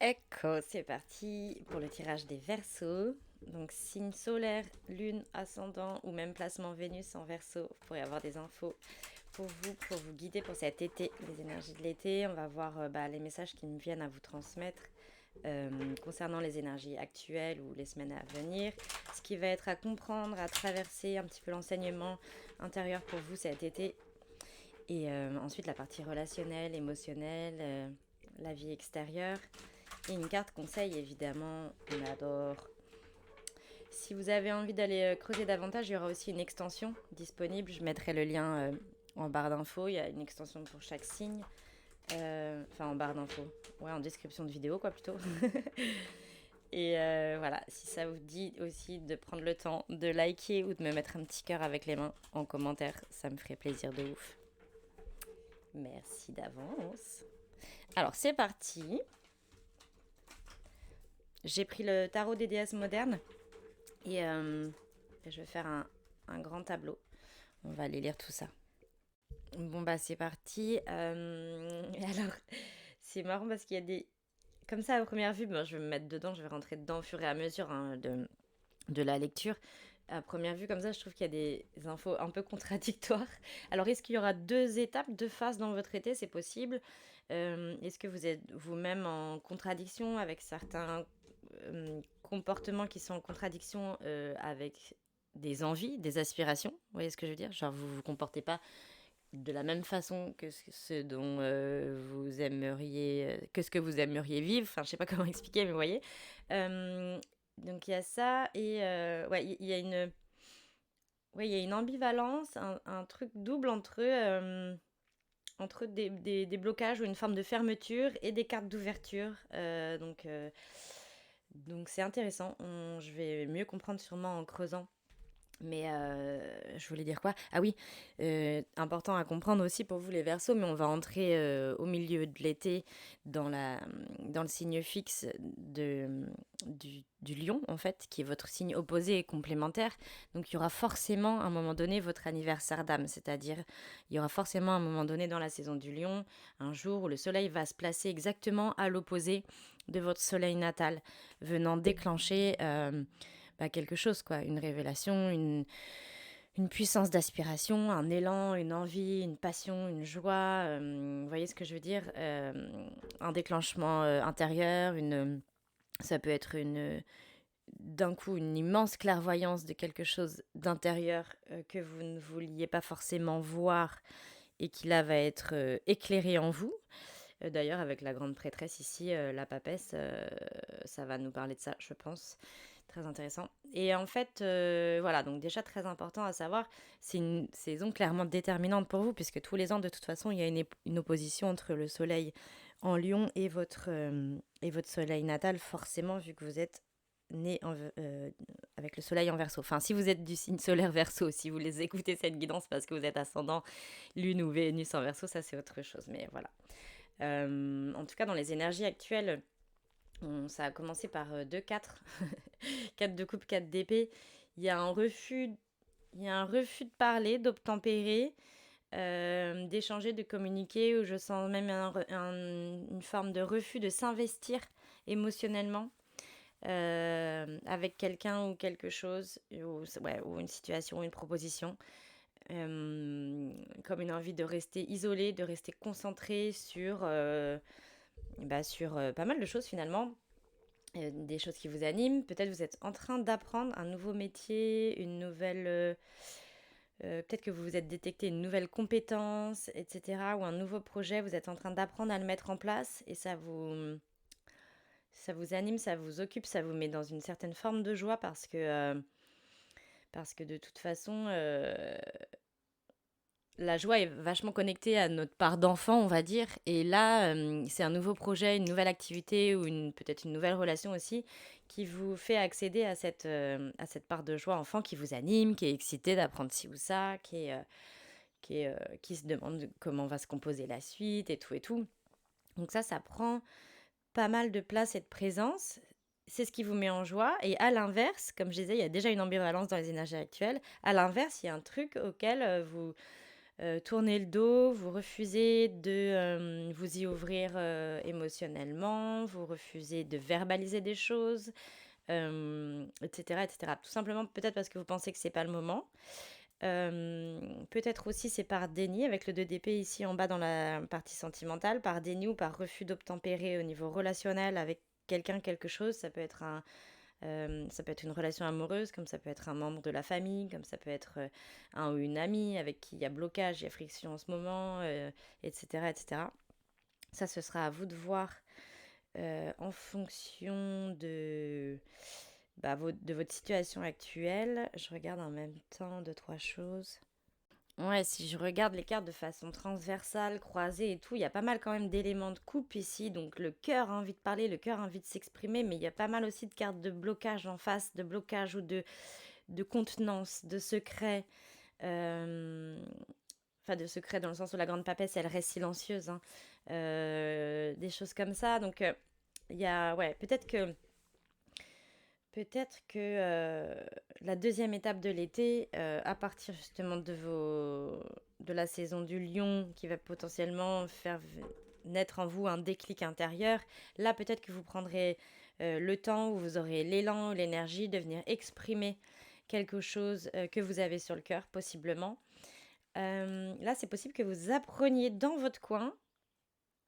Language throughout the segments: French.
Ecco, c'est parti pour le tirage des Verseaux. Donc signe solaire, lune, ascendant ou même placement Vénus en Verseau. Vous pourrez avoir des infos pour vous guider pour cet été, les énergies de l'été. On va voir les messages qui me viennent à vous transmettre concernant les énergies actuelles ou les semaines à venir. Ce qui va être à comprendre, à traverser un petit peu l'enseignement intérieur pour vous cet été. Et ensuite la partie relationnelle, émotionnelle, la vie extérieure. Et une carte conseil, évidemment, on adore. Si vous avez envie d'aller creuser davantage, il y aura aussi une extension disponible. Je mettrai le lien en barre d'infos. Il y a une extension pour chaque signe. Enfin, en barre d'infos. Ouais, en description de vidéo, quoi, plutôt. Et voilà, si ça vous dit aussi de prendre le temps de liker ou de me mettre un petit cœur avec les mains en commentaire, ça me ferait plaisir de ouf. Merci d'avance. Alors, c'est parti. J'ai pris le tarot des déesses modernes. Et je vais faire un grand tableau. On va aller lire tout ça. Bon, bah, c'est parti. Alors, c'est marrant parce qu'il y a des. Comme ça, à première vue, bon, je vais me mettre dedans, je vais rentrer dedans au fur et à mesure de la lecture. À première vue, comme ça, je trouve qu'il y a des infos un peu contradictoires. Alors, est-ce qu'il y aura deux étapes, deux phases dans votre été? C'est possible. Est-ce que vous êtes vous-même en contradiction avec certains comportements qui sont en contradiction avec des envies, des aspirations? Vous voyez ce que je veux dire? Genre, vous vous comportez pas de la même façon que ce dont vous aimeriez, que ce que vous aimeriez vivre. Enfin, je sais pas comment expliquer, mais vous voyez. Donc il y a ça et ouais, il y a une, ouais, il y a une ambivalence, un truc double entre des blocages ou une forme de fermeture et des cartes d'ouverture. Donc c'est intéressant. Je vais mieux comprendre sûrement en creusant. Mais je voulais dire quoi? Ah oui, important à comprendre aussi pour vous les Verseaux, mais on va entrer au milieu de l'été dans le signe fixe du lion, en fait, qui est votre signe opposé et complémentaire. Donc il y aura forcément à un moment donné votre anniversaire d'âme, c'est-à-dire il y aura forcément à un moment donné dans la saison du lion, un jour où le soleil va se placer exactement à l'opposé de votre soleil natal, venant déclencher quelque chose, quoi, une révélation, une puissance d'aspiration, un élan, une envie, une passion, une joie, vous voyez ce que je veux dire? Un déclenchement intérieur, ça peut être d'un coup une immense clairvoyance de quelque chose d'intérieur que vous ne vouliez pas forcément voir et qui là va être éclairé en vous. D'ailleurs, avec la grande prêtresse ici, la papesse, ça va nous parler de ça, je pense. Très intéressant. Et en fait, voilà, donc déjà très important à savoir, c'est une saison clairement déterminante pour vous, puisque tous les ans, de toute façon, il y a une opposition entre le soleil en Lion et votre soleil natal, forcément, vu que vous êtes né avec le soleil en Verseau. Enfin, si vous êtes du signe solaire Verseau, si vous les écoutez cette guidance parce que vous êtes ascendant Lune ou Vénus en Verseau, ça c'est autre chose, mais voilà. En tout cas, dans les énergies actuelles, ça a commencé par 2-4. 4 de coupe, 4 d'épée. Il y a un refus, il y a un refus de parler, d'obtempérer, d'échanger, de communiquer, où je sens même une forme de refus de s'investir émotionnellement avec quelqu'un ou quelque chose, ou une situation, ou une proposition. Comme une envie de rester isolé, de rester concentré sur pas mal de choses finalement, des choses qui vous animent. Peut-être vous êtes en train d'apprendre un nouveau métier, une nouvelle... peut-être que vous vous êtes détecté une nouvelle compétence, etc. Ou un nouveau projet, vous êtes en train d'apprendre à le mettre en place et ça vous anime, ça vous occupe, ça vous met dans une certaine forme de joie parce que de toute façon, la joie est vachement connectée à notre part d'enfant, on va dire. Et là, c'est un nouveau projet, une nouvelle activité ou peut-être une nouvelle relation aussi qui vous fait accéder à cette part de joie enfant qui vous anime, qui est excité d'apprendre ci ou ça, qui se demande comment va se composer la suite et tout et tout. Donc ça prend pas mal de place et de présence. C'est ce qui vous met en joie. Et à l'inverse, comme je disais, il y a déjà une ambivalence dans les énergies actuelles. À l'inverse, il y a un truc auquel tournez le dos, vous refusez de vous y ouvrir émotionnellement, vous refusez de verbaliser des choses, etc., etc. Tout simplement peut-être parce que vous pensez que c'est pas le moment. Peut-être aussi c'est par déni avec le 2 d'épée ici en bas dans la partie sentimentale, par déni ou par refus d'obtempérer au niveau relationnel avec quelqu'un, quelque chose. Ça peut être une relation amoureuse, comme ça peut être un membre de la famille, comme ça peut être un ou une amie avec qui il y a blocage, il y a friction en ce moment, etc., etc. Ça, ce sera à vous de voir en fonction de votre situation actuelle. Je regarde en même temps deux, trois choses. Ouais, si je regarde les cartes de façon transversale, croisée et tout, il y a pas mal quand même d'éléments de coupe ici. Donc le cœur a envie de parler, le cœur a envie de s'exprimer, mais il y a pas mal aussi de cartes de blocage en face, de blocage ou de contenance, de secret. Euh, Enfin, de secret dans le sens où la grande papesse, elle reste silencieuse, hein. Des choses comme ça. Donc il y a, ouais, peut-être que la deuxième étape de l'été, à partir justement de la saison du lion, qui va potentiellement faire naître en vous un déclic intérieur, là peut-être que vous prendrez le temps où vous aurez l'élan, l'énergie de venir exprimer quelque chose que vous avez sur le cœur, possiblement. Là, c'est possible que vous appreniez dans votre coin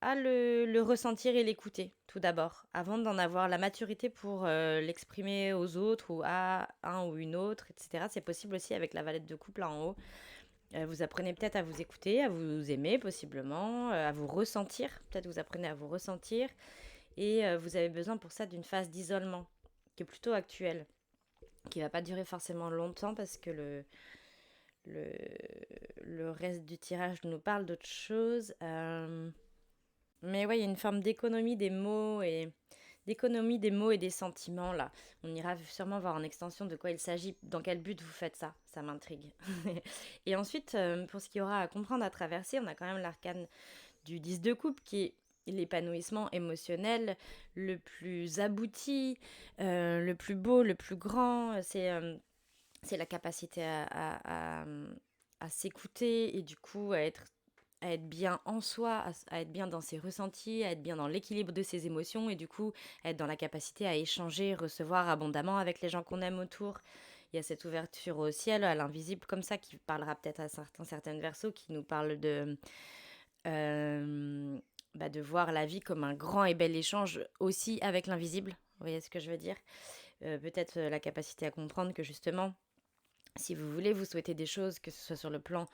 à le ressentir et l'écouter, tout d'abord, avant d'en avoir la maturité pour l'exprimer aux autres ou à un ou une autre, etc. C'est possible aussi avec la valette de coupe là en haut. Vous apprenez peut-être à vous écouter, à vous aimer possiblement, à vous ressentir. Peut-être vous apprenez à vous ressentir. Et vous avez besoin pour ça d'une phase d'isolement qui est plutôt actuelle, qui va pas durer forcément longtemps parce que le, le reste du tirage nous parle d'autre chose. Mais ouais, il y a une forme d'économie des mots et des sentiments là. On ira sûrement voir en extension de quoi il s'agit, dans quel but vous faites ça. Ça m'intrigue. Et ensuite, pour ce qu'il y aura à comprendre à traverser, on a quand même l'arcane du 10 de coupe qui est l'épanouissement émotionnel le plus abouti, le plus beau, le plus grand. C'est la capacité à s'écouter et du coup à être bien en soi, à être bien dans ses ressentis, à être bien dans l'équilibre de ses émotions et du coup à être dans la capacité à échanger, recevoir abondamment avec les gens qu'on aime autour. Il y a cette ouverture au ciel, à l'invisible comme ça, qui parlera peut-être à certaines versos, qui nous parle euh, de voir la vie comme un grand et bel échange aussi avec l'invisible. Vous voyez ce que je veux dire? Peut-être la capacité à comprendre que justement, si vous voulez, vous souhaitez des choses, que ce soit sur le plan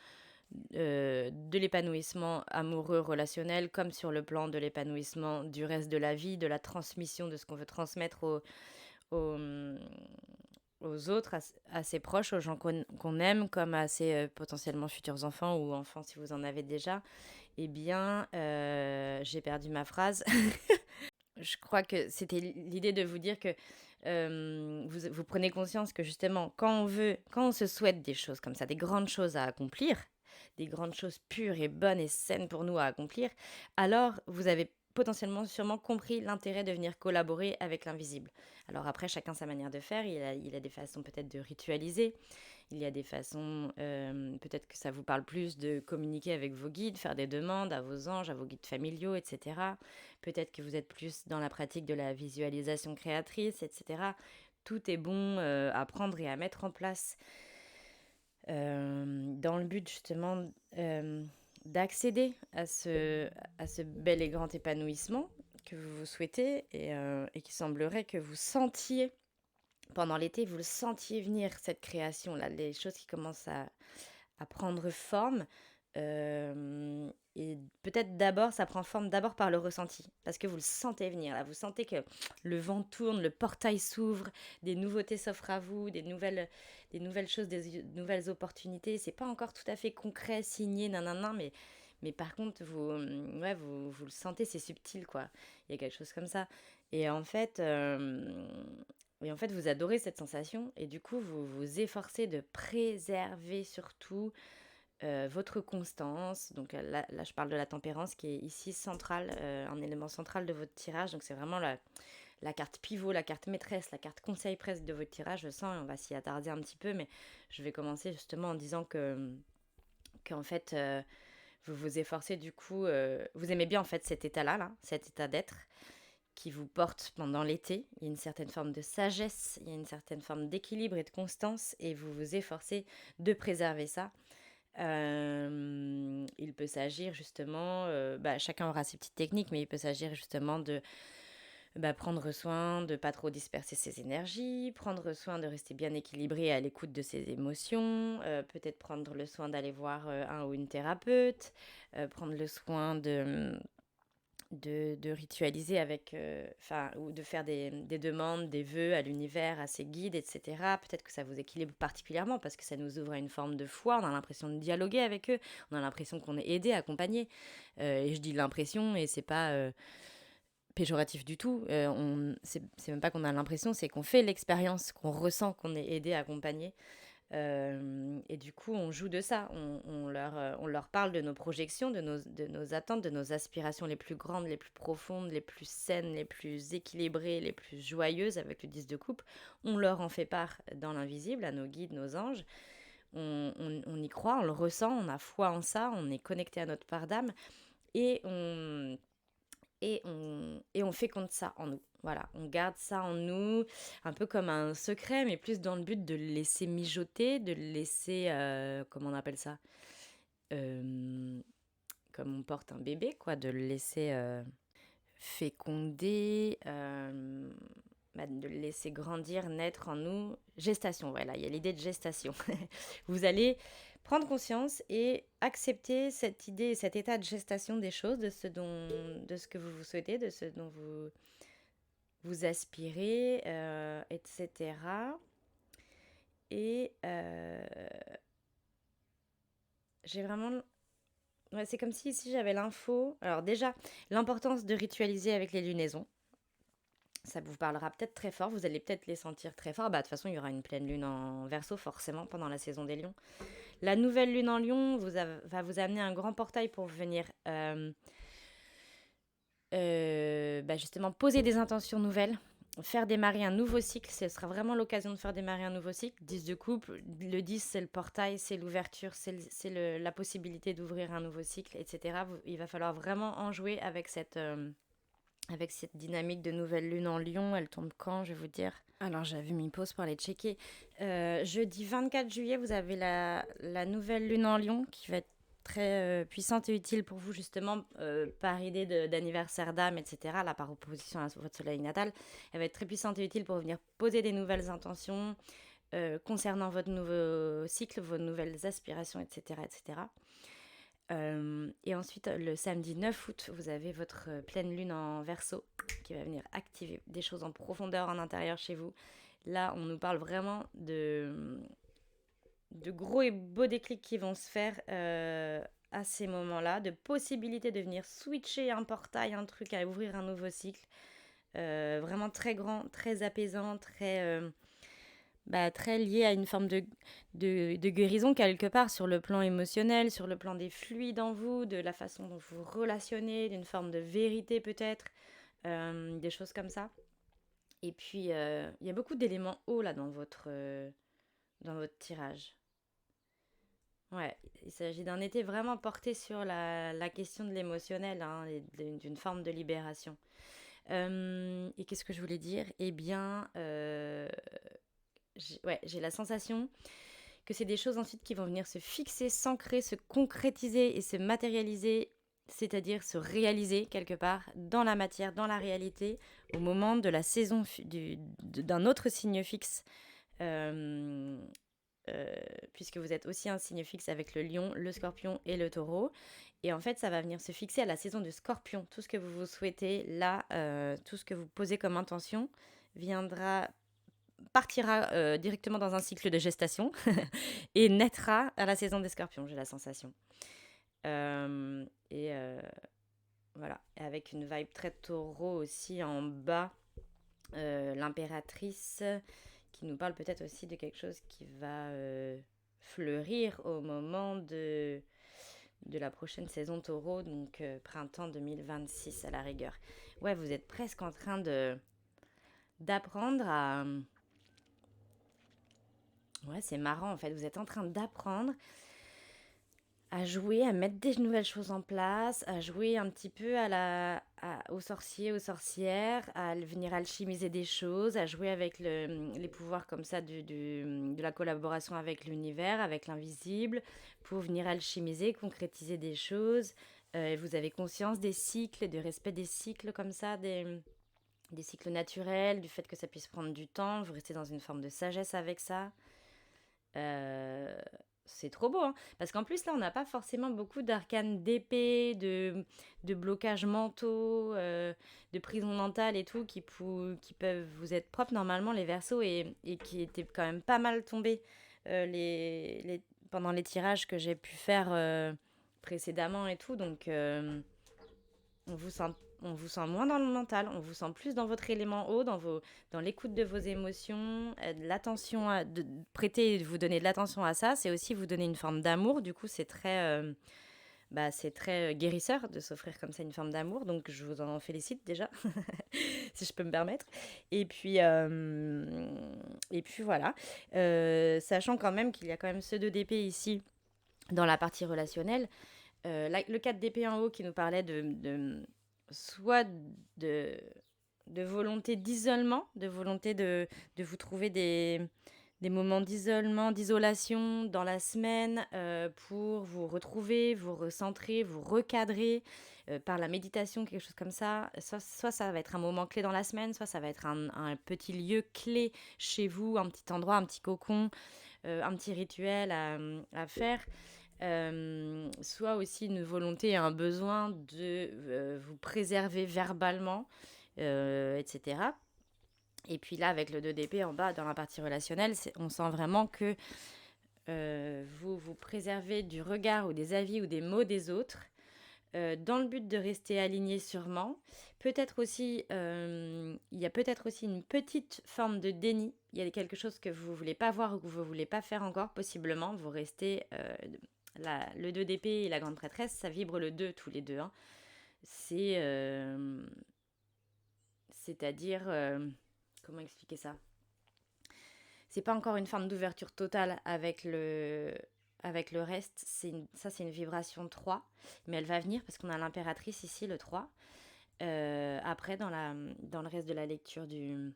de l'épanouissement amoureux relationnel, comme sur le plan de l'épanouissement du reste de la vie, de la transmission de ce qu'on veut transmettre aux, aux autres, à ses proches, aux gens qu'on aime, comme à ses potentiellement futurs enfants ou enfants si vous en avez déjà. Eh bien, j'ai perdu ma phrase. Je crois que c'était l'idée de vous dire que vous prenez conscience que justement, quand on se souhaite des choses comme ça, des grandes choses à accomplir, des grandes choses pures et bonnes et saines pour nous à accomplir, alors vous avez potentiellement sûrement compris l'intérêt de venir collaborer avec l'invisible. Alors après, chacun sa manière de faire, il a des façons peut-être de ritualiser, il y a des façons, peut-être que ça vous parle plus de communiquer avec vos guides, faire des demandes à vos anges, à vos guides familiaux, etc. Peut-être que vous êtes plus dans la pratique de la visualisation créatrice, etc. Tout est bon à prendre et à mettre en place dans le but justement d'accéder à ce bel et grand épanouissement que vous souhaitez et qui semblerait que vous sentiez pendant l'été, vous le sentiez venir, cette création-là, les choses qui commencent à prendre forme. Et peut-être d'abord, ça prend forme d'abord par le ressenti, parce que vous le sentez venir, là. Vous sentez que le vent tourne, le portail s'ouvre, des nouveautés s'offrent à vous, des nouvelles choses, des nouvelles opportunités. C'est pas encore tout à fait concret, signé, nanana, mais par contre, ouais, vous le sentez, c'est subtil, quoi. Il y a quelque chose comme ça. Et en fait, vous adorez cette sensation et du coup, vous vous efforcez de préserver surtout votre constance. Donc là, je parle de la tempérance qui est ici centrale, un élément central de votre tirage. Donc c'est vraiment la carte pivot, la carte maîtresse, la carte conseil presque de votre tirage. Je sens, et on va s'y attarder un petit peu, mais je vais commencer justement en disant qu'en fait, vous vous efforcez du coup, vous aimez bien en fait cet état-là, là, cet état d'être qui vous porte pendant l'été. Il y a une certaine forme de sagesse, il y a une certaine forme d'équilibre et de constance et vous vous efforcez de préserver ça. Il peut s'agir justement, chacun aura ses petites techniques, mais il peut s'agir justement de prendre soin de pas trop disperser ses énergies, prendre soin de rester bien équilibré à l'écoute de ses émotions, peut-être prendre le soin d'aller voir un ou une thérapeute, prendre le soin de ritualiser avec, ou de faire des demandes, des vœux à l'univers, à ses guides, etc. Peut-être que ça vous équilibre particulièrement parce que ça nous ouvre à une forme de foi, on a l'impression de dialoguer avec eux, on a l'impression qu'on est aidé, accompagné. Et je dis l'impression et c'est pas péjoratif du tout. C'est même pas qu'on a l'impression, c'est qu'on fait l'expérience, qu'on ressent qu'on est aidé, accompagné. Et du coup, on joue de ça. On leur parle de nos projections, de nos attentes, de nos aspirations les plus grandes, les plus profondes, les plus saines, les plus équilibrées, les plus joyeuses avec le 10 de coupe. On leur en fait part dans l'invisible, à nos guides, nos anges. On y croit, on le ressent, on a foi en ça, on est connecté à notre part d'âme. Et on féconde ça en nous. Voilà, on garde ça en nous, un peu comme un secret, mais plus dans le but de le laisser mijoter, de le laisser, comment on appelle ça? Euh, Comme on porte un bébé, quoi, de le laisser féconder, de le laisser grandir, naître en nous. Gestation, voilà, il y a l'idée de gestation. Vous allez prendre conscience et accepter cette idée, cet état de gestation des choses, de ce que vous souhaitez, de ce dont vous aspirez, etc. Et j'ai vraiment... Ouais, c'est comme si ici j'avais l'info. Alors déjà, l'importance de ritualiser avec les lunaisons. Ça vous parlera peut-être très fort, vous allez peut-être les sentir très fort. De toute façon, il y aura une pleine lune en Verseau, forcément, pendant la saison des lions. La nouvelle lune en lion va vous amener un grand portail pour venir justement poser des intentions nouvelles, faire démarrer un nouveau cycle. Ce sera vraiment l'occasion de faire démarrer un nouveau cycle. 10 de coupe, le 10 c'est le portail, c'est l'ouverture, c'est la possibilité d'ouvrir un nouveau cycle, etc. Il va falloir vraiment en jouer avec cette dynamique de nouvelle lune en lion. Elle tombe quand, je vais vous dire? Alors, j'avais mis pause pour aller checker. Jeudi 24 juillet, vous avez la nouvelle lune en lion qui va être très puissante et utile pour vous, justement, par idée d'anniversaire d'âme, etc. Là, par opposition à votre soleil natal. Elle va être très puissante et utile pour venir poser des nouvelles intentions concernant votre nouveau cycle, vos nouvelles aspirations, etc. etc. Et ensuite, le samedi 9 août, vous avez votre pleine lune en Verseau qui va venir activer des choses en profondeur en intérieur chez vous. Là, on nous parle vraiment de gros et beaux déclics qui vont se faire à ces moments-là, de possibilités de venir switcher un portail, un truc, à ouvrir un nouveau cycle. Vraiment très grand, très apaisant, très lié à une forme de guérison quelque part sur le plan émotionnel, sur le plan des fluides en vous, de la façon dont vous vous relationnez, d'une forme de vérité peut-être, des choses comme ça. Et puis, il y a beaucoup d'éléments hauts là dans votre tirage. Ouais, il s'agit d'un été vraiment porté sur la question de l'émotionnel, hein, et d'une forme de libération. Et qu'est-ce que je voulais dire? Eh bien, j'ai la sensation que c'est des choses ensuite qui vont venir se fixer, s'ancrer, se concrétiser et se matérialiser, c'est-à-dire se réaliser quelque part dans la matière, dans la réalité, au moment de la saison d'un autre signe fixe, euh, puisque vous êtes aussi un signe fixe avec le lion, le scorpion et le taureau. Et en fait, ça va venir se fixer à la saison de scorpion. Tout ce que vous souhaitez là, tout ce que vous posez comme intention, partira directement dans un cycle de gestation et naîtra à la saison des scorpions, j'ai la sensation. Et voilà, avec une vibe très taureau aussi en bas, l'impératrice qui nous parle peut-être aussi de quelque chose qui va fleurir au moment de la prochaine saison taureau, donc printemps 2026 à la rigueur. Ouais, vous êtes presque en train d'apprendre à... Ouais, c'est marrant en fait, vous êtes en train d'apprendre à jouer, à mettre des nouvelles choses en place, à jouer un petit peu aux sorciers, aux sorcières, venir alchimiser des choses, à jouer avec les pouvoirs comme ça de la collaboration avec l'univers, avec l'invisible, pour venir alchimiser, concrétiser des choses. Vous avez conscience des cycles, du respect des cycles comme ça, des cycles naturels, du fait que ça puisse prendre du temps. Vous restez dans une forme de sagesse avec ça. Euh, c'est trop beau, hein. Parce qu'en plus, là, on n'a pas forcément beaucoup d'arcanes d'épée, de blocages mentaux, de prison mentale et tout, qui peuvent vous être propres normalement, les Verseaux, et qui étaient quand même pas mal tombés pendant les tirages que j'ai pu faire précédemment et tout. Donc, on vous sent, on vous sent moins dans le mental, on vous sent plus dans votre élément haut, dans l'écoute de vos émotions, de l'attention, de prêter et de vous donner de l'attention à ça. C'est aussi vous donner une forme d'amour. Du coup, c'est très guérisseur de s'offrir comme ça une forme d'amour. Donc, je vous en félicite déjà, si je peux me permettre. Et puis, voilà. Sachant quand même qu'il y a quand même ce 2 d'épée ici dans la partie relationnelle. Le 4 d'épée en haut qui nous parlait soit de, de volonté d'isolement, de volonté de vous trouver des moments d'isolement, d'isolation dans la semaine pour vous retrouver, vous recentrer, vous recadrer par la méditation, quelque chose comme ça. Soit ça va être un moment clé dans la semaine, soit ça va être un petit lieu clé chez vous, un petit endroit, un petit cocon, un petit rituel à faire. Soit aussi une volonté et un besoin de vous préserver verbalement, etc. Et puis là, avec le 2 d'épée en bas, dans la partie relationnelle, on sent vraiment que vous vous préservez du regard ou des avis ou des mots des autres, dans le but de rester aligné sûrement. Peut-être aussi, il y a peut-être aussi une petite forme de déni. Il y a quelque chose que vous ne voulez pas voir ou que vous ne voulez pas faire encore, possiblement. Vous restez... le 2 d'épée et la grande prêtresse, ça vibre le 2 tous les deux, hein. C'est-à-dire... comment expliquer ça? C'est pas encore une forme d'ouverture totale avec le reste. C'est une vibration 3, mais elle va venir parce qu'on a l'impératrice ici, le 3. Après, dans le reste de la lecture du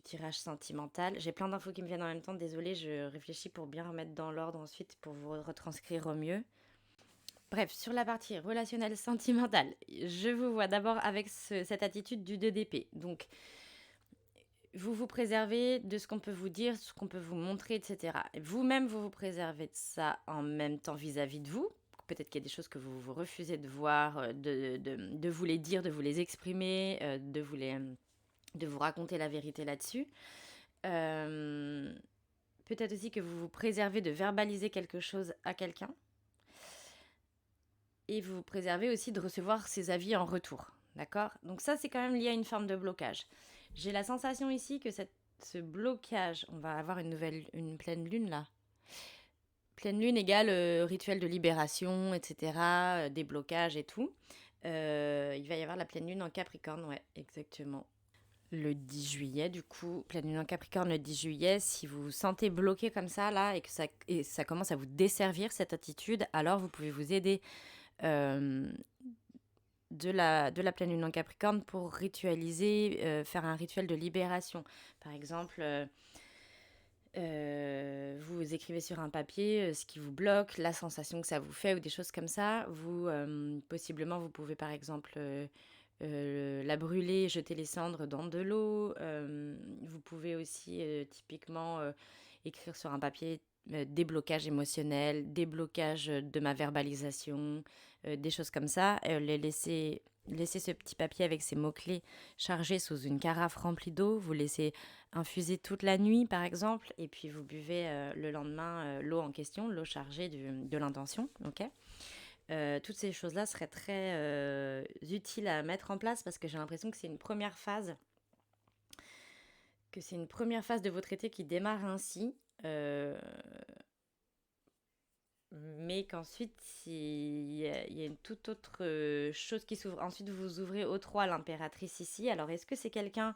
tirage sentimental. J'ai plein d'infos qui me viennent en même temps, désolée, je réfléchis pour bien remettre dans l'ordre ensuite pour vous retranscrire au mieux. Bref, sur la partie relationnelle sentimentale, je vous vois d'abord avec cette attitude du 2 d'épée. Donc, vous vous préservez de ce qu'on peut vous dire, ce qu'on peut vous montrer, etc. Et vous-même, vous vous préservez de ça en même temps vis-à-vis de vous. Peut-être qu'il y a des choses que vous vous refusez de voir, de vous les dire, de vous les exprimer, de vous raconter la vérité là-dessus. Peut-être aussi que vous vous préservez de verbaliser quelque chose à quelqu'un. Et vous vous préservez aussi de recevoir ses avis en retour. D'accord? Donc ça, c'est quand même lié à une forme de blocage. J'ai la sensation ici que ce blocage, on va avoir une pleine lune là. Pleine lune égale rituel de libération, etc., déblocage et tout. Il va y avoir la pleine lune en Capricorne, ouais, exactement. Le 10 juillet, du coup, pleine lune en Capricorne le 10 juillet, si vous vous sentez bloqué comme ça, là, et que ça commence à vous desservir, cette attitude, alors vous pouvez vous aider de la pleine lune en Capricorne pour ritualiser, faire un rituel de libération. Par exemple, vous écrivez sur un papier ce qui vous bloque, la sensation que ça vous fait ou des choses comme ça. Possiblement, vous pouvez par exemple la brûler, jeter les cendres dans de l'eau. Vous pouvez aussi typiquement écrire sur un papier déblocage émotionnel, déblocage de ma verbalisation, des choses comme ça. Laisser ce petit papier avec ces mots-clés chargés sous une carafe remplie d'eau. Vous laissez infuser toute la nuit, par exemple, et puis vous buvez le lendemain l'eau en question, l'eau chargée de l'intention. Ok. Toutes ces choses-là seraient très utiles à mettre en place parce que j'ai l'impression que c'est une première phase de votre été qui démarre ainsi. Mais qu'ensuite, il y a une toute autre chose qui s'ouvre. Ensuite, vous ouvrez au 3 l'impératrice ici. Alors, est-ce que c'est quelqu'un,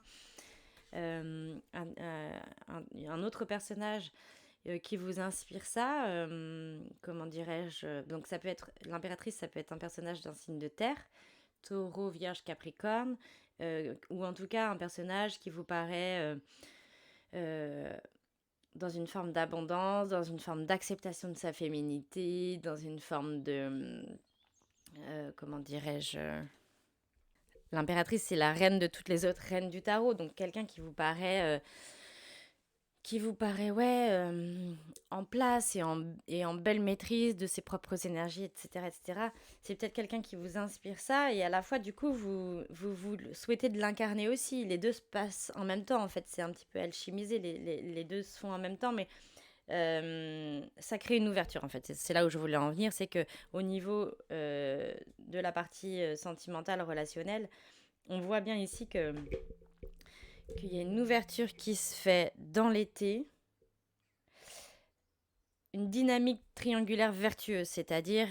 un autre personnage qui vous inspire ça. Comment dirais-je? Donc ça peut être l'impératrice, ça peut être un personnage d'un signe de terre, Taureau, Vierge, Capricorne, ou en tout cas un personnage qui vous paraît euh, dans une forme d'abondance, dans une forme d'acceptation de sa féminité, dans une forme de comment dirais-je? L'impératrice, c'est la reine de toutes les autres reines du tarot, donc quelqu'un qui vous paraît ouais, en place et en belle maîtrise de ses propres énergies, etc., etc. C'est peut-être quelqu'un qui vous inspire ça et à la fois, du coup, vous souhaitez de l'incarner aussi. Les deux se passent en même temps, en fait. C'est un petit peu alchimisé, les deux se font en même temps, mais ça crée une ouverture, en fait. C'est là où je voulais en venir, c'est que au niveau de la partie sentimentale, relationnelle, on voit bien ici qu'il y a une ouverture qui se fait dans l'été, une dynamique triangulaire vertueuse, c'est-à-dire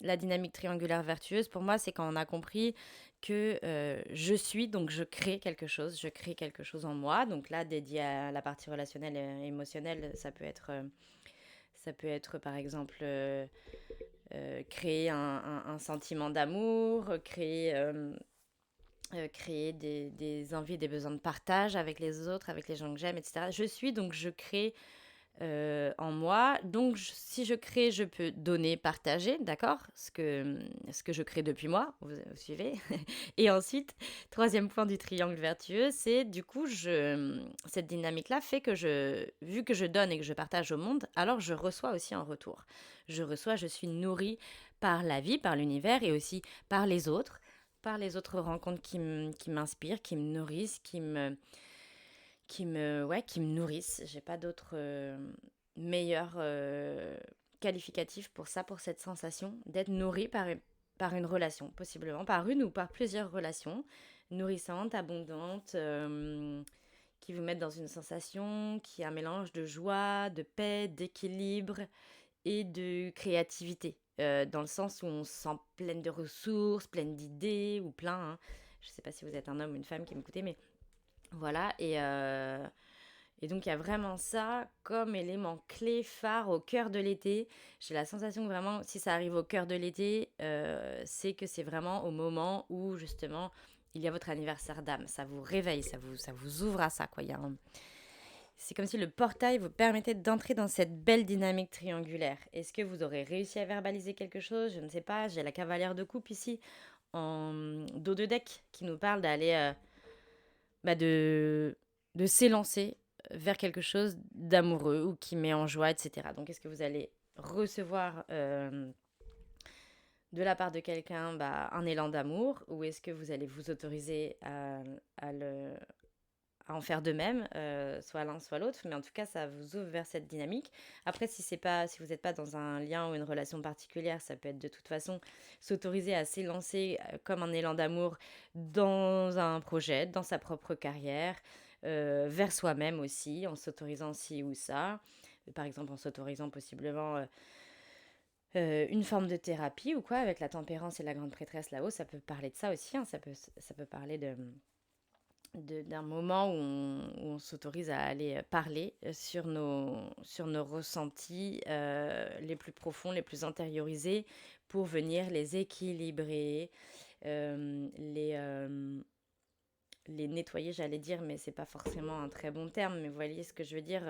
la dynamique triangulaire vertueuse, pour moi, c'est quand on a compris que je suis, donc je crée quelque chose en moi. Donc là, dédié à la partie relationnelle et émotionnelle, ça peut être par exemple créer un sentiment d'amour, créer des envies et des besoins de partage avec les autres, avec les gens que j'aime, etc. Je suis, donc je crée en moi. Donc, si je crée, je peux donner, partager, d'accord, ce que je crée depuis moi, vous suivez. Et ensuite, troisième point du triangle vertueux, c'est du coup, cette dynamique-là fait que vu que je donne et que je partage au monde, alors je reçois aussi en retour. Je suis nourrie par la vie, par l'univers et aussi par les autres rencontres qui m'inspirent, qui me nourrissent, qui me nourrissent. J'ai pas d'autre meilleur qualificatif pour ça, pour cette sensation d'être nourri par une relation, possiblement par une ou par plusieurs relations nourrissantes, abondantes, qui vous mettent dans une sensation qui est un mélange de joie, de paix, d'équilibre et de créativité. Dans le sens où on se sent pleine de ressources, pleine d'idées, ou plein, hein. Je sais pas si vous êtes un homme ou une femme qui m'écoutez, mais voilà. Et donc, il y a vraiment ça comme élément clé, phare au cœur de l'été. J'ai la sensation que vraiment, si ça arrive au cœur de l'été, c'est que c'est vraiment au moment où, justement, il y a votre anniversaire d'âme. Ça vous réveille, ça vous ouvre à ça, quoi. C'est comme si le portail vous permettait d'entrer dans cette belle dynamique triangulaire. Est-ce que vous aurez réussi à verbaliser quelque chose? Je ne sais pas. J'ai la cavalière de coupe ici, en dos de deck, qui nous parle d'aller, de s'élancer vers quelque chose d'amoureux ou qui met en joie, etc. Donc, est-ce que vous allez recevoir de la part de quelqu'un un élan d'amour, ou est-ce que vous allez vous autoriser à en faire de même, soit l'un, soit l'autre, mais en tout cas, ça vous ouvre vers cette dynamique. Après, si vous n'êtes pas dans un lien ou une relation particulière, ça peut être de toute façon s'autoriser à s'élancer comme un élan d'amour dans un projet, dans sa propre carrière, vers soi-même aussi, en s'autorisant ci ou ça. Par exemple, en s'autorisant possiblement une forme de thérapie ou quoi, avec la tempérance et la grande prêtresse là-haut, ça peut parler de ça aussi, hein, ça peut parler d'un moment où on s'autorise à aller parler sur nos ressentis les plus profonds, les plus intériorisés, pour venir les équilibrer, les nettoyer, j'allais dire, mais c'est pas forcément un très bon terme, mais vous voyez ce que je veux dire,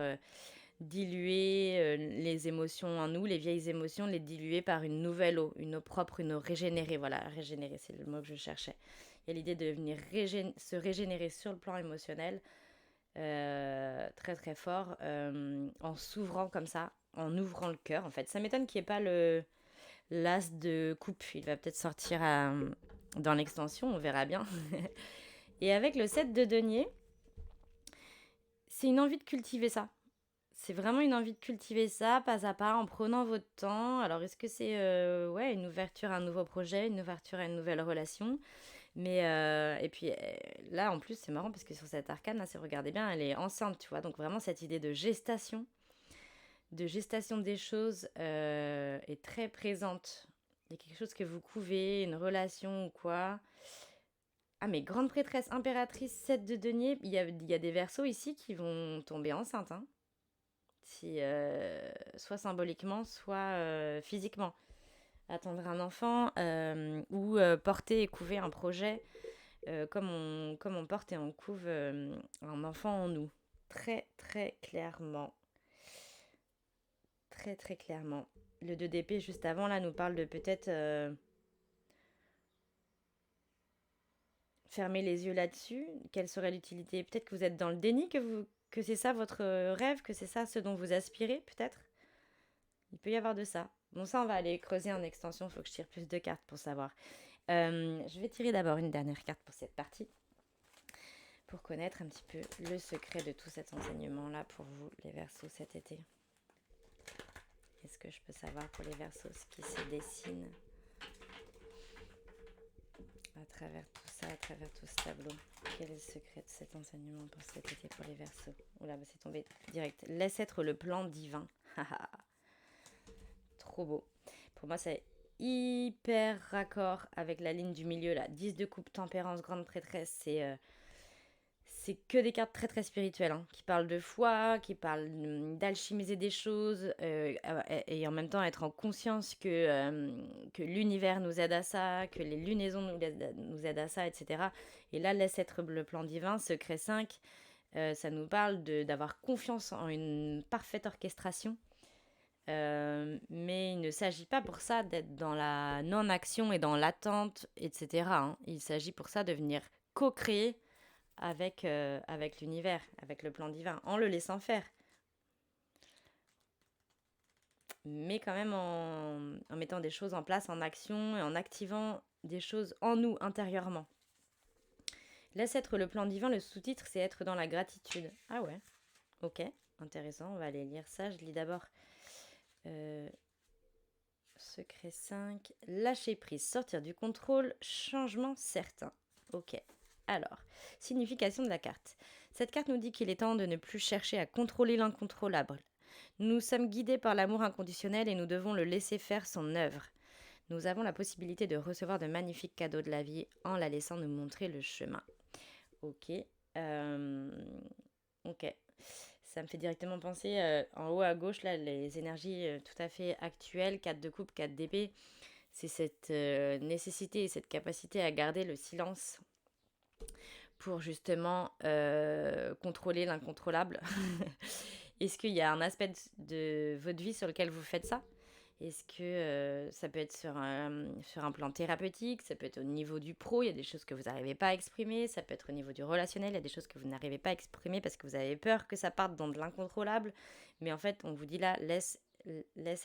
diluer les émotions en nous, les vieilles émotions, les diluer par une nouvelle eau, une eau propre, une eau régénérée. Voilà, régénérer, c'est le mot que je cherchais. Il y a l'idée de venir se régénérer sur le plan émotionnel, très très fort, en s'ouvrant comme ça, en ouvrant le cœur en fait. Ça m'étonne qu'il n'y ait pas l'as de coupe. Il va peut-être sortir dans l'extension, on verra bien. Et avec le 7 de denier, c'est une envie de cultiver ça. C'est vraiment une envie de cultiver ça, pas à pas, en prenant votre temps. Alors, est-ce que c'est ouais, une ouverture à un nouveau projet, une ouverture à une nouvelle relation? Mais, et puis là, en plus, c'est marrant parce que sur cette arcane, là, si vous regardez bien, elle est enceinte, tu vois. Donc, vraiment, cette idée de gestation des choses est très présente. Il y a quelque chose que vous couvez, une relation ou quoi. Ah, mais grande prêtresse, impératrice, 7 de denier, il y a des versos ici qui vont tomber enceintes, hein. si, soit symboliquement, soit physiquement. Attendre un enfant ou porter et couver un projet comme on porte et on couve un enfant en nous. Très, très clairement. Très, très clairement. Le 2 d'épée juste avant, là, nous parle de peut-être fermer les yeux là-dessus. Quelle serait l'utilité? Peut-être que vous êtes dans le déni, que c'est ça votre rêve, que c'est ça ce dont vous aspirez, peut-être. Il peut y avoir de ça. Bon, ça, on va aller creuser en extension. Il faut que je tire plus de cartes pour savoir. Je vais tirer d'abord une dernière carte pour cette partie, pour connaître un petit peu le secret de tout cet enseignement-là pour vous, les Verseaux, cet été. Est-ce que je peux savoir pour les Verseaux ce qui se dessine à travers tout ça, à travers tout ce tableau? Quel est le secret de cet enseignement pour cet été pour les Verseaux? Oula, c'est tombé direct. Laisse être le plan divin. Trop beau. Pour moi, c'est hyper raccord avec la ligne du milieu, là. 10 de coupe, tempérance, grande prêtresse. C'est que des cartes très très spirituelles, hein, qui parlent de foi, qui parlent d'alchimiser des choses, et en même temps être en conscience que l'univers nous aide à ça, que les lunaisons nous aident à ça, etc. Et là, laisse être le plan divin, secret 5, ça nous parle d'avoir confiance en une parfaite orchestration. Mais il ne s'agit pas pour ça d'être dans la non-action et dans l'attente, etc., hein. Il s'agit pour ça de venir co-créer avec l'univers, avec le plan divin, en le laissant faire. Mais quand même en mettant des choses en place, en action, et en activant des choses en nous, intérieurement. Laisse être le plan divin, le sous-titre, c'est être dans la gratitude. Ah ouais, ok, intéressant, on va aller lire ça. Je lis d'abord secret 5, lâcher prise, sortir du contrôle, changement certain. Ok. Alors, signification de la carte. Cette carte nous dit qu'il est temps de ne plus chercher à contrôler l'incontrôlable. Nous sommes guidés par l'amour inconditionnel et nous devons le laisser faire son œuvre. Nous avons la possibilité de recevoir de magnifiques cadeaux de la vie en la laissant nous montrer le chemin. Ok. Ok. Ça me fait directement penser en haut à gauche, là, les énergies tout à fait actuelles, 4 de coupe, 4 d'épée. C'est cette nécessité et cette capacité à garder le silence pour justement contrôler l'incontrôlable. Est-ce qu'il y a un aspect de votre vie sur lequel vous faites ça? Est-ce que ça peut être sur un plan thérapeutique, ça peut être au niveau du pro, il y a des choses que vous n'arrivez pas à exprimer, ça peut être au niveau du relationnel, il y a des choses que vous n'arrivez pas à exprimer parce que vous avez peur que ça parte dans de l'incontrôlable. Mais en fait, on vous dit là, laisse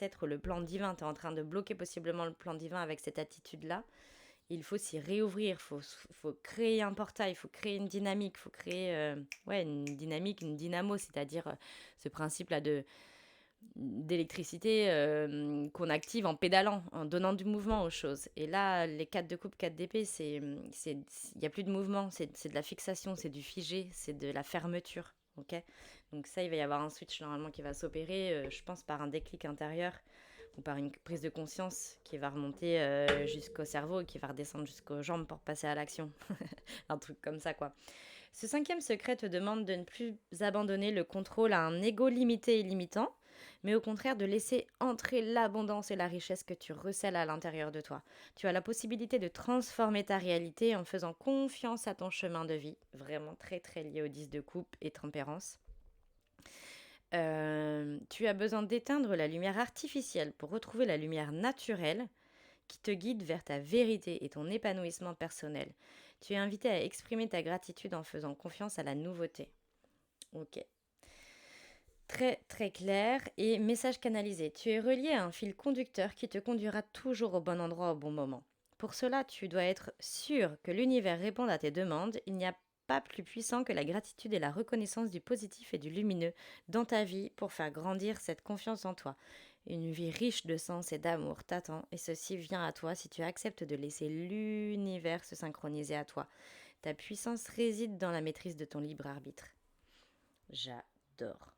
être le plan divin. Tu es en train de bloquer possiblement le plan divin avec cette attitude-là. Il faut s'y réouvrir, il faut créer un portail, il faut créer une dynamique, il faut créer une dynamique, une dynamo, c'est-à-dire ce principe-là d'électricité qu'on active en pédalant, en donnant du mouvement aux choses. Et là, les 4 de coupe, 4 d'épée, il n'y a plus de mouvement, c'est de la fixation, c'est du figé, c'est de la fermeture. Ok. Donc ça, il va y avoir un switch normalement qui va s'opérer, je pense, par un déclic intérieur ou par une prise de conscience qui va remonter jusqu'au cerveau et qui va redescendre jusqu'aux jambes pour passer à l'action. Un truc comme ça, quoi. Ce 5e secret te demande de ne plus abandonner le contrôle à un ego limité et limitant, mais au contraire de laisser entrer l'abondance et la richesse que tu recèles à l'intérieur de toi. Tu as la possibilité de transformer ta réalité en faisant confiance à ton chemin de vie, vraiment très très lié au 10 de coupe et tempérance. Tu as besoin d'éteindre la lumière artificielle pour retrouver la lumière naturelle qui te guide vers ta vérité et ton épanouissement personnel. Tu es invité à exprimer ta gratitude en faisant confiance à la nouveauté. Ok. Très très clair et message canalisé. Tu es relié à un fil conducteur qui te conduira toujours au bon endroit au bon moment. Pour cela, tu dois être sûr que l'univers réponde à tes demandes. Il n'y a pas plus puissant que la gratitude et la reconnaissance du positif et du lumineux dans ta vie pour faire grandir cette confiance en toi. Une vie riche de sens et d'amour t'attend et ceci vient à toi si tu acceptes de laisser l'univers se synchroniser à toi. Ta puissance réside dans la maîtrise de ton libre arbitre. J'adore.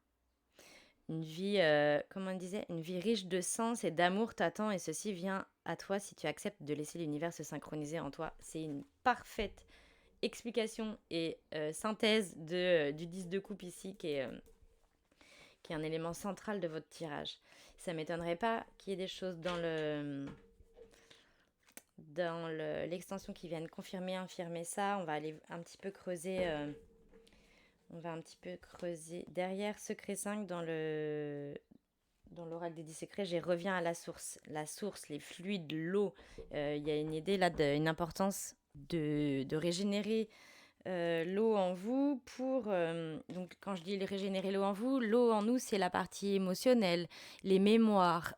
Une vie, comment on disait, une vie riche de sens et d'amour t'attend et ceci vient à toi si tu acceptes de laisser l'univers se synchroniser en toi. C'est une parfaite explication et synthèse du 10 de coupe ici qui qui est un élément central de votre tirage. Ça m'étonnerait pas qu'il y ait des choses l'extension qui viennent confirmer, infirmer ça. On va aller un petit peu creuser. Derrière Secret 5 dans l'oracle des 10 secrets, j'ai reviens à la source. La source, les fluides, l'eau. Il y a une idée là, une importance de régénérer l'eau en vous donc quand je dis régénérer l'eau en nous, c'est la partie émotionnelle, les mémoires.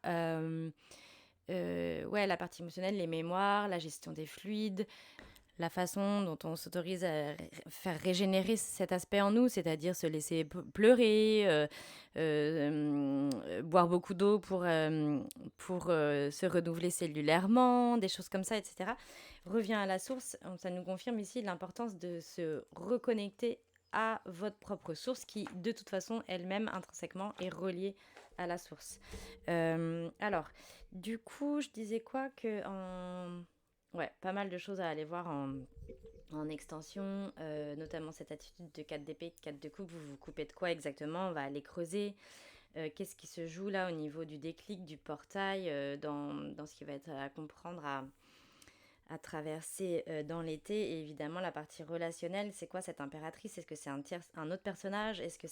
Ouais, la partie émotionnelle, les mémoires, la gestion des fluides, la façon dont on s'autorise à faire régénérer cet aspect en nous, c'est-à-dire se laisser pleurer, boire beaucoup d'eau pour se renouveler cellulairement, des choses comme ça, etc. Revient à la source, ça nous confirme ici l'importance de se reconnecter à votre propre source qui, de toute façon, elle-même, intrinsèquement, est reliée à la source. Alors, du coup, je disais quoi que Ouais, pas mal de choses à aller voir en extension, notamment cette attitude de 4 d'épée, 4 de coupe. Vous vous coupez de quoi exactement? On va aller creuser. Qu'est-ce qui se joue là au niveau du déclic, du portail, dans ce qui va être à comprendre, à traverser dans l'été. Et évidemment, la partie relationnelle, c'est quoi cette impératrice? Est-ce que c'est un autre personnage? Est-ce que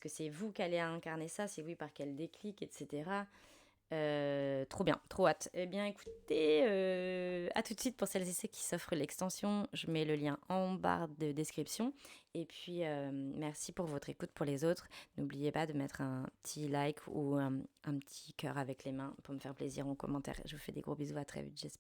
c'est vous qui allez incarner ça? C'est oui, par quel déclic, etc. Trop bien, trop hâte. Eh bien, écoutez, à tout de suite pour celles et ceux qui s'offrent l'extension. Je mets le lien en barre de description. Et puis, merci pour votre écoute pour les autres. N'oubliez pas de mettre un petit like ou un petit cœur avec les mains pour me faire plaisir en commentaire. Je vous fais des gros bisous, à très vite, j'espère.